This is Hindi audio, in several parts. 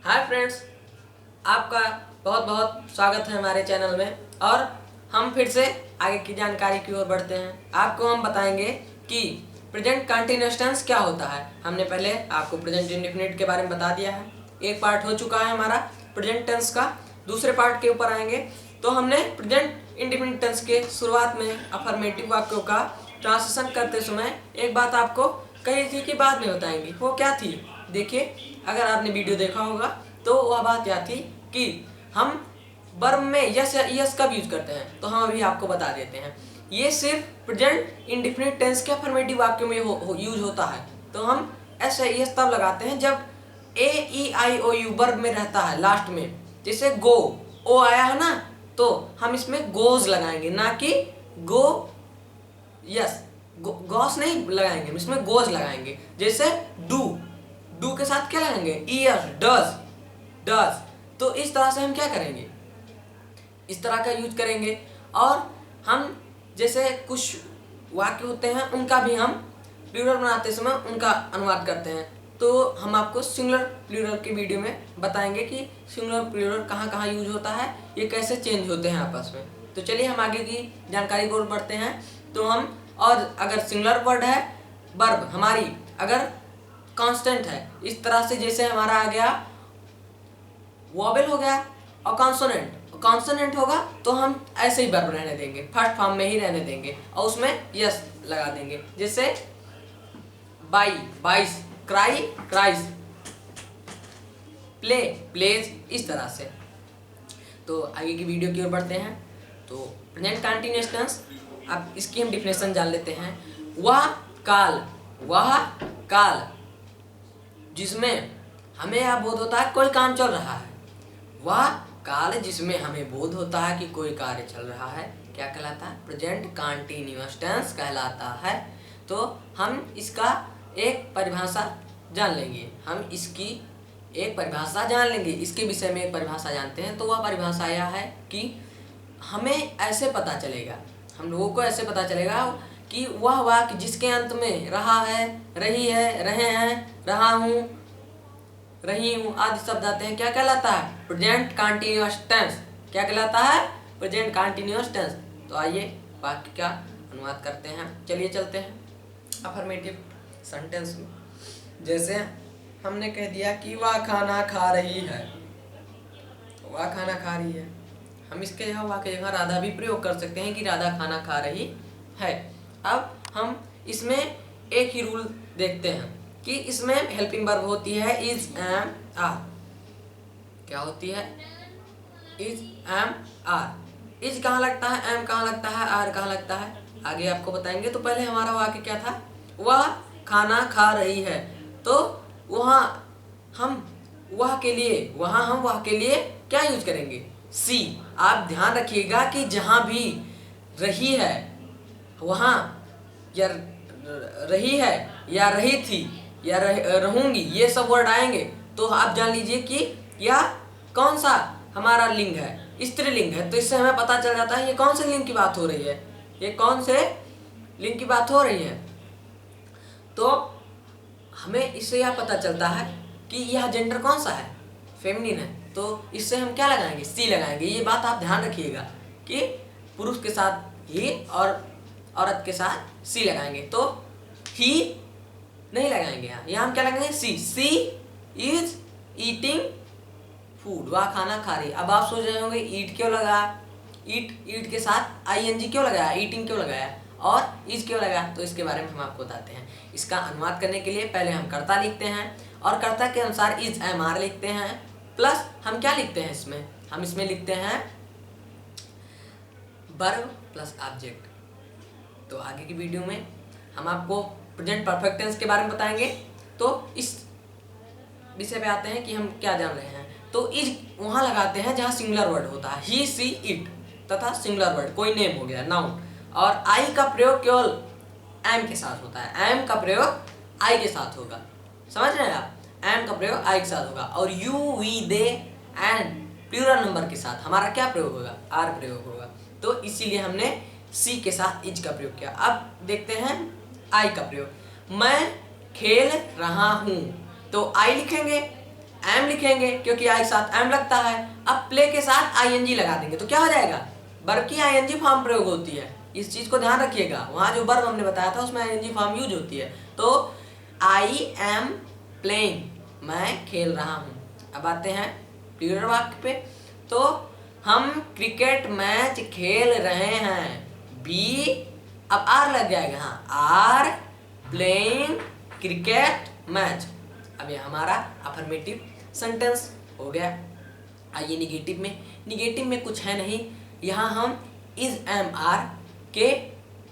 हाय फ्रेंड्स, आपका बहुत बहुत स्वागत है हमारे चैनल में। और हम फिर से आगे की जानकारी की ओर बढ़ते हैं। आपको हम बताएंगे कि प्रेजेंट कंटीन्यूअस टेंस क्या होता है। हमने पहले आपको प्रेजेंट इंडेफिनिट के बारे में बता दिया है। एक पार्ट हो चुका है हमारा प्रेजेंट टेंस का। दूसरे पार्ट के ऊपर आएंगे तो हमने प्रेजेंट इंडेफिनिट टेंस के शुरुआत में अफर्मेटिव वाक्यों का ट्रांसलेशन करते समय एक बात आपको कही थी कि बाद में बताएंगे। वो क्या थी? देखिए, अगर आपने वीडियो देखा होगा तो वह बात यह थी कि हम वर्ब में यस या यस कब यूज करते हैं, तो हम अभी आपको बता देते हैं। ये सिर्फ प्रेजेंट इंडेफिनिट टेंस के अफर्मेटिव वाक्यों में यूज होता है। तो हम एस या यस तब लगाते हैं जब ए ई आई ओ यू वर्ब में रहता है लास्ट में। जैसे गो, ओ आया है ना, तो हम इसमें गोज लगाएंगे, ना कि गो यस गॉस नहीं लगाएंगे, हम इसमें गोज लगाएंगे। जैसे डू के साथ क्या लगाएंगे? Year, does. तो इस तरह से हम क्या करेंगे, इस तरह का यूज करेंगे। और हम जैसे कुछ वाक्य होते हैं उनका भी हम प्लूरल बनाते समय उनका अनुवाद करते हैं। तो हम आपको सिंगुलर प्लूरल के वीडियो में बताएंगे कि सिंगुलर प्लूरल कहाँ कहाँ यूज होता है, ये कैसे चेंज होते हैं आपस में। तो चलिए हम आगे की जानकारी को बढ़ते हैं। तो हम, और अगर सिंगुलर वर्ड है, वर्ब हमारी अगर कांस्टेंट है, इस तरह से जैसे हमारा आ गया वॉवेल हो गया और कॉन्सोनेंट होगा तो हम ऐसे ही वर्ब रहने देंगे, फर्स्ट फॉर्म में ही रहने देंगे और उसमें यस लगा देंगे। जैसे बाई, बाइस, क्राई, क्राइस, प्ले, प्लेज, इस तरह से। तो आगे की वीडियो की ओर बढ़ते हैं। तो प्रेजेंट कंटीन्यूअस टेंस, अब इसकी हम डिफिनेशन जान लेते हैं। वह काल जिसमें हमें यह बोध होता है कोई काम चल रहा है। वह काल जिसमें हमें बोध होता है कि कोई कार्य चल रहा है, क्या कहलाता है? प्रेजेंट कंटीन्यूअस टेंस कहलाता है। तो हम इसका एक परिभाषा जान लेंगे, इसके विषय में एक परिभाषा जानते हैं। तो वह परिभाषा यह है कि हमें ऐसे पता चलेगा, हम लोगों को ऐसे पता चलेगा कि वह वाक्य जिसके अंत में रहा है, रही है, रहे हैं, रहा हूँ, रही हूँ आदि शब्द आते हैं, क्या कहलाता है? Present continuous tense. क्या कहलाता है? Present continuous tense. तो आइए वाक्य का अनुवाद करते हैं। चलिए चलते हैं अफर्मेटिव सेंटेंस में। जैसे हमने कह दिया कि वह खाना खा रही है, वह खाना खा रही है। हम इसके जगह वाक्य जगह राधा भी प्रयोग कर सकते हैं कि राधा खाना खा रही है। अब हम इसमें एक ही रूल देखते हैं कि इसमें हेल्पिंग वर्ब होती है इज, एम, आर। क्या होती है? Is, am, are. इज कहाँ लगता है, एम कहाँ लगता है, आर कहाँ लगता है, आगे आपको बताएंगे। तो पहले हमारा वाक्य क्या था? वह खाना खा रही है। तो वहाँ हम वह के लिए क्या यूज करेंगे? सी। आप ध्यान रखिएगा कि जहाँ भी रही है, वहाँ या रही है या रही थी या रहूंगी, ये सब वर्ड आएंगे तो आप जान लीजिए कि यह कौन सा हमारा लिंग है, स्त्रीलिंग है। तो इससे हमें पता चल जाता है ये कौन से लिंग की बात हो रही है, ये कौन से लिंग की बात हो रही है। तो हमें इससे यह पता चलता है कि यह जेंडर कौन सा है, फेमिनिन है। तो इससे हम क्या लगाएंगे? सी लगाएंगे। ये बात आप ध्यान रखिएगा कि पुरुष के साथ ही और औरत के साथ सी लगाएंगे। तो ही नहीं लगाएंगे, यहाँ हम क्या लगाएंगे? सी इज ईटिंग फूड, वह खाना खा रही। अब आप सोच रहे होंगे ईट क्यों लगा, ईट के साथ आईएनजी क्यों लगाया, ईटिंग क्यों लगाया और इज क्यों लगाया? तो इसके बारे में हम आपको बताते हैं। इसका अनुवाद करने के लिए पहले हम कर्ता लिखते हैं और कर्ता के अनुसार इज, एम, आर लिखते हैं। प्लस हम क्या लिखते हैं इसमें? हम इसमें लिखते हैं वर्ब प्लस ऑब्जेक्ट। तो आगे की वीडियो में हम आपको प्रेजेंट परफेक्ट टेंस के बारे में बताएंगे। तो इस विषय पे आते हैं कि हम क्या जान रहे हैं। तो इज वहाँ लगाते हैं जहाँ सिंगुलर वर्ड होता है, ही, सी, इट तथा सिंगुलर वर्ड कोई नेम हो गया, नाउन। और आई का प्रयोग केवल एम के साथ होता है, एम का प्रयोग आई के साथ होगा। समझ रहे हैं आप? एम का प्रयोग आई के साथ होगा। और you, we, they and plural number के साथ हमारा क्या प्रयोग होगा? आर प्रयोग होगा। तो इसीलिए हमने सी के साथ इज का प्रयोग किया। अब देखते हैं आई का प्रयोग। मैं खेल रहा हूँ, तो आई लिखेंगे, एम लिखेंगे क्योंकि आई के साथ एम लगता है। अब प्ले के साथ आईएनजी लगा देंगे तो क्या हो जाएगा, वर्ब की आईएनजी फॉर्म प्रयोग होती है। इस चीज को ध्यान रखिएगा, वहां जो वर्ब हमने बताया था उसमें आईएनजी फॉर्म यूज होती है। तो आई एम प्लेइंग, मैं खेल रहा हूँ। अब आते हैं प्लूरल वाक्य पे। तो हम क्रिकेट मैच खेल रहे हैं। बी, अब आर लग जाएगा, हाँ, आर प्लेइंग क्रिकेट मैच। अब ये हमारा अफर्मेटिव सेंटेंस हो गया। आइए निगेटिव में। निगेटिव में कुछ है नहीं, यहाँ हम इज एम आर के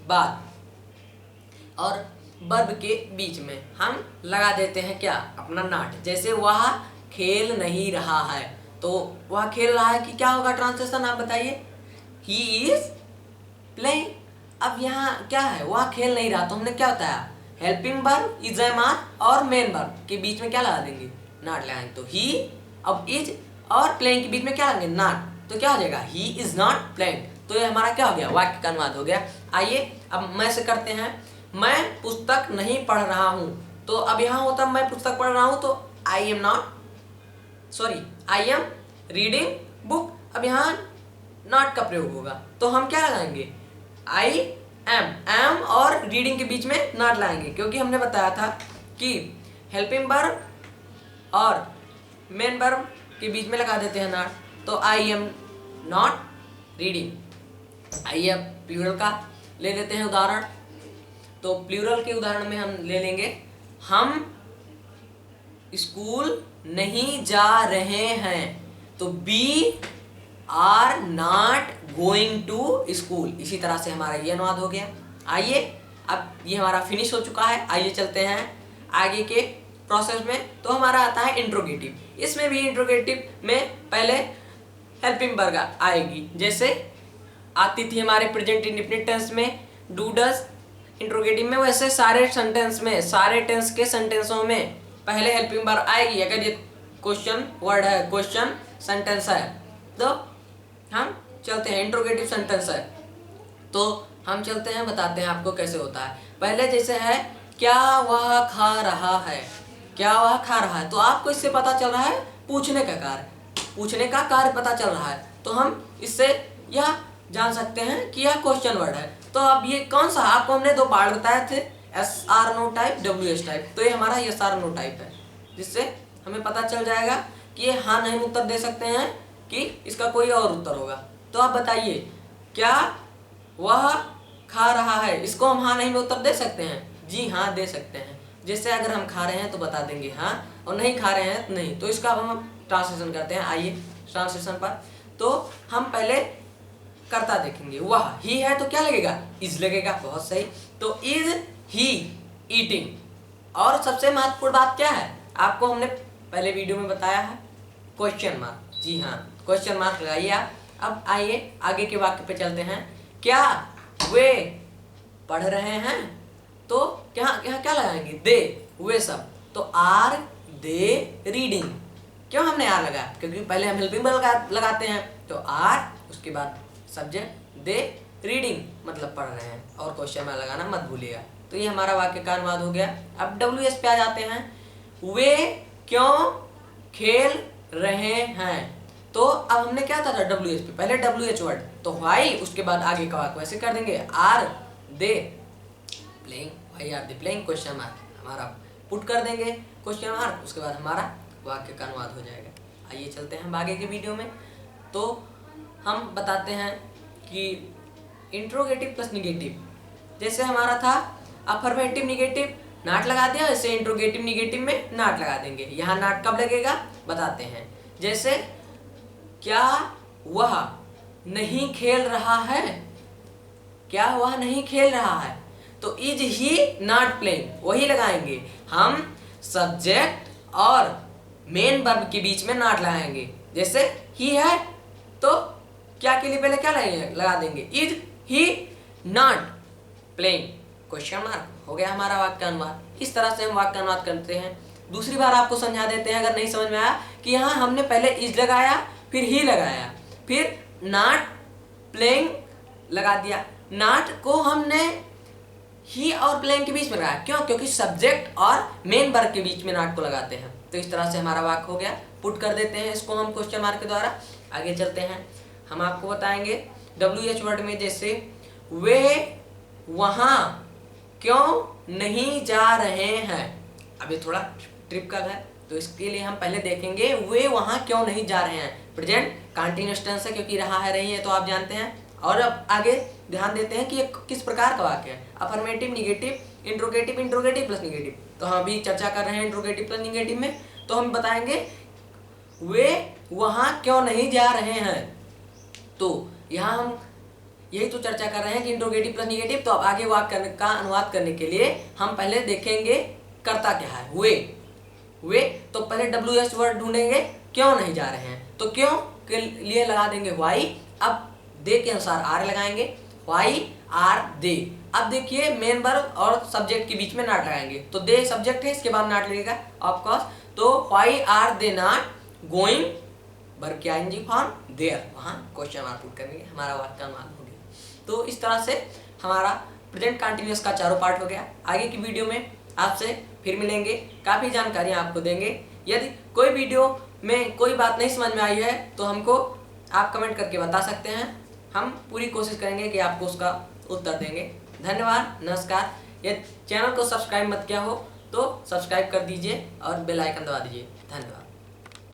बाद और वर्ब के बीच में हम लगा देते हैं क्या, अपना नॉट। जैसे वह खेल नहीं रहा है, तो वह खेल रहा है कि क्या होगा ट्रांसलेशन, आप बताइए। He is playing. अब यहाँ क्या है, वह खेल नहीं रहा, तो हमने क्या बताया, helping verb is am are और मेन वर्ब के बीच में क्या लगा देंगे, नॉट लगाएंगे। तो ही, अब इज और प्लेइंग के बीच में क्या लगाएंगे, नॉट। तो क्या हो जाएगा, ही इज नॉट प्लेइंग। तो ये हमारा क्या हो गया, वाक्य का अनुवाद हो गया। आइए अब मैं से करते हैं। मैं पुस्तक नहीं पढ़ रहा हूँ। तो अब यहाँ होता मैं पुस्तक पढ़ रहा हूँ, तो आई एम रीडिंग बुक। अब यहाँ नॉट का प्रयोग होगा, तो हम क्या लगाएंगे, आई एम और रीडिंग के बीच में नॉट लाएंगे, क्योंकि हमने बताया था कि हेल्पिंग वर्ब और मेन वर्ब के बीच में लगा देते हैं नॉट। तो आई एम नॉट रीडिंग। आइए अब प्लूरल का ले लेते हैं उदाहरण। तो प्लूरल के उदाहरण में हम ले लेंगे, हम स्कूल नहीं जा रहे हैं। तो we are not going to school. इसी तरह से हमारा ये अनुवाद हो गया। आइए अब ये हमारा फिनिश हो चुका है। आइए चलते हैं आगे के प्रोसेस में। तो हमारा आता है इंट्रोगेटिव। इसमें भी इंट्रोगेटिव में पहले हेल्पिंग वर्ब आएगी, जैसे आती थी हमारे प्रेजेंट इंडेफिनिट टेंस में डू डज। इंट्रोगेटिव में वैसे सारे सेंटेंस में, सारे टेंस के सेंटेंसों में पहले हेल्पिंग वर्ब आएगी। अगर ये क्वेश्चन वर्ड है, क्वेश्चन सेंटेंस है, तो हम चलते हैं, इंट्रोगेटिव सेंटेंस है तो हम चलते हैं, बताते हैं आपको कैसे होता है। पहले जैसे है, क्या वह खा रहा है, क्या वह खा रहा है। तो आपको इससे पता चल रहा है पूछने का कार्य, पूछने का कार्य पता चल रहा है। तो हम इससे यह जान सकते हैं कि यह क्वेश्चन वर्ड है। तो अब ये कौन सा, आपको हमने दो पार्ट बताए थे, yes or no type, W S type. तो ये हमारा एस आर नो टाइप है, जिससे हमें पता चल जाएगा कि ये हाँ नहीं उत्तर दे सकते हैं कि इसका कोई और उत्तर होगा। तो आप बताइए, क्या वह खा रहा है, इसको हम हाँ नहीं में उत्तर दे सकते हैं, जी हाँ दे सकते हैं। जैसे अगर हम खा रहे हैं तो बता देंगे हाँ, और नहीं खा रहे हैं तो नहीं। तो इसका अब हम ट्रांसलेशन करते हैं। आइए ट्रांसलेशन पर। तो हम पहले कर्ता देखेंगे, वह ही है तो क्या लगेगा, इज लगेगा, बहुत सही। तो इज ही ईटिंग। और सबसे महत्वपूर्ण बात क्या है, आपको हमने पहले वीडियो में बताया है, क्वेश्चन मार्क। जी हाँ, क्वेश्चन मार्क लगाइए आप। अब आइए आगे के वाक्य पे चलते हैं। क्या वे पढ़ रहे हैं, तो यहाँ क्या लगाएंगे, दे, वे सब। तो आर दे रीडिंग। क्यों हमने आर लगाया, क्योंकि पहले हम हेल्पिंग वर्ब लगाते हैं। तो आर, उसके बाद सब्जेक्ट, दे रीडिंग मतलब पढ़ रहे हैं, और क्वेश्चन मार्क लगाना मत भूलिएगा। तो ये हमारा वाक्य का अनुवाद हो गया। अब डब्ल्यू एस पे आ जाते हैं। वे क्यों खेल रहे हैं। तो अब हमने क्या था डब्ल्यू एच पे, पहले डब्ल्यू एच वर्ड, तो व्हाई, उसके बाद आगे का वाक्य वैसे कर देंगे, are they playing, why are they playing, question mark हमारा पुट कर देंगे, क्वेश्चन मार्क, उसके बाद हमारा वाक्य का अनुवाद हो जाएगा। आइए चलते हैं हम आगे के वीडियो में। तो हम बताते हैं कि इंट्रोगेटिव प्लस निगेटिव, जैसे हमारा था अफर्मेटिव निगेटिव नॉट लगा दिया, वैसे इंट्रोगेटिव निगेटिव में नॉट लगा देंगे। यहाँ नॉट कब लगेगा बताते हैं। जैसे क्या वह नहीं खेल रहा है, क्या वह नहीं खेल रहा है, तो इज ही नॉट प्लेइंग, वही लगाएंगे हम। सब्जेक्ट और मेन वर्ब के बीच में नॉट लगाएंगे। जैसे ही है तो क्या के लिए पहले क्या लगा देंगे, is he not playing, question mark, हो गया हमारा वाक्य अनुवाद। इस तरह से हम वाक्य अनुवाद करते हैं। दूसरी बार आपको समझा देते हैं अगर नहीं समझ में आया, कि यहाँ हमने पहले इज लगाया, फिर ही लगाया, फिर नॉट प्लेइंग लगा दिया। नॉट को हमने ही और प्लेइंग के बीच में लगाया, क्यों, क्योंकि सब्जेक्ट और मेन वर्ब के बीच में नॉट को लगाते हैं। तो इस तरह से हमारा वाक्य हो गया। पुट कर देते हैं इसको हम क्वेश्चन मार्क के द्वारा। आगे चलते हैं, हम आपको बताएंगे WH वर्ड में, जैसे वे वहाँ क्यों नहीं जा रहे हैं। अब ये थोड़ा ट्रिप का है, तो इसके लिए हम पहले देखेंगे वे वहाँ क्यों नहीं जा रहे हैं। प्रेजेंट कंटीन्यूअस टेंस है, क्योंकि रहा है रही है तो आप जानते हैं। और अब आगे ध्यान देते हैं कि ये किस प्रकार का वाक्य है, affirmative, negative, interrogative, interrogative plus negative. तो हम अभी चर्चा कर रहे हैं इंट्रोगेटिव प्लस निगेटिव में, तो हम बताएंगे वे वहाँ क्यों नहीं जा रहे हैं। तो यहाँ हम यही तो चर्चा कर रहे हैं कि इंट्रोगेटिव प्लस निगेटिव। तो अब आगे वाक्य का अनुवाद करने के लिए हम पहले देखेंगे कर्ता क्या है, वे। तो पहले WH वर्ड ढूंढेंगे, क्यों नहीं जा रहे हैं, तो क्यों के लिए लगा देंगे व्हाई। अब दे के अनुसार आर लगाएंगे, व्हाई आर दे। अब देखिए मेन वर्ब और सब्जेक्ट के बीच में नॉट लगाएंगे, तो दे सब्जेक्ट है, इसके बाद नॉट लगेगा ऑफकोर्स। तो why are they not going, verb की आईएनजी फॉर्म देयर, वहाँ क्वेश्चन मार्क पुट करेंगे, हमारा वाक्य अनुवाद हो गया। तो इस तरह से हमारा प्रेजेंट कंटिन्यूअस का चारों पार्ट हो गया। आगे की वीडियो में आपसे फिर मिलेंगे, काफ़ी जानकारियाँ आपको देंगे। यदि कोई वीडियो में कोई बात नहीं समझ में आई है तो हमको आप कमेंट करके बता सकते हैं, हम पूरी कोशिश करेंगे कि आपको उसका उत्तर देंगे। धन्यवाद, नमस्कार। यदि चैनल को सब्सक्राइब मत किया हो तो सब्सक्राइब कर दीजिए और बेल आइकन दबा दीजिए। धन्यवाद।